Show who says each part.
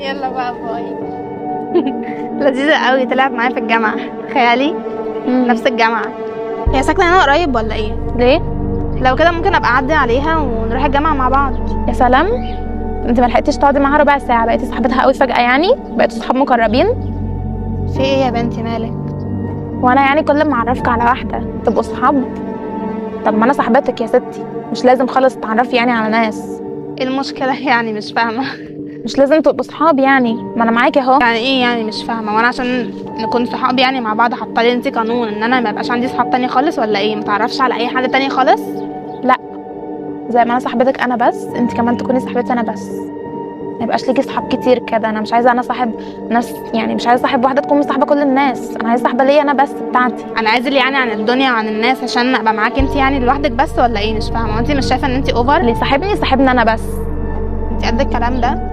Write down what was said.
Speaker 1: يلا بقى باي. لذيذة قوي، تلعب معايا في الجامعة. تخيلي نفس الجامعة. هي ساكنة هنا قريب ولا ايه؟
Speaker 2: ليه؟
Speaker 1: لو كده ممكن ابقى اعدي عليها ونروح الجامعة مع بعض.
Speaker 2: يا سلام، انت ما لحقتيش تقعدي معاها ربع ساعه بقيتي صاحبتها قوي فجاه، يعني بقيتوا صحاب مقربين.
Speaker 1: في ايه يا بنتي مالك؟
Speaker 2: وانا يعني كل ما اعرفك على واحده تبقوا صحاب؟ طب ما انا صاحبتك يا ستي، مش لازم خالص تعرفي يعني على ناس.
Speaker 1: ايه المشكلة يعني؟ مش فاهمة.
Speaker 2: مش لازم تبقوا صحاب يعني، ما انا معاكي اهو.
Speaker 1: يعني ايه يعني مش فاهمة؟ وانا عشان نكون صحاب يعني مع بعض حاطه لي انت قانون ان انا ما يبقاش عندي صحاب تاني خالص ولا ايه؟ متعرفش على اي حد تاني خالص؟
Speaker 2: لا، زي ما انا صاحبتك انا بس، انت كمان تكوني صاحبتي انا بس. ما يبقاش ليكي صحاب كتير كده، انا مش عايزه انا صاحب ناس، يعني مش عايزه صاحب واحده تكون مصاحبه كل الناس، انا عايزه صاحبه ليا انا بس بتاعتي.
Speaker 1: انا عازل يعني عن الدنيا وعن الناس عشان ابقى معاكي انت يعني لوحدك بس ولا ايه؟ مش فاهمة. وانت مش شايفة ان انت اوفر؟
Speaker 2: اللي صاحبني صاحبني انا بس.
Speaker 1: انت قد الكلام ده؟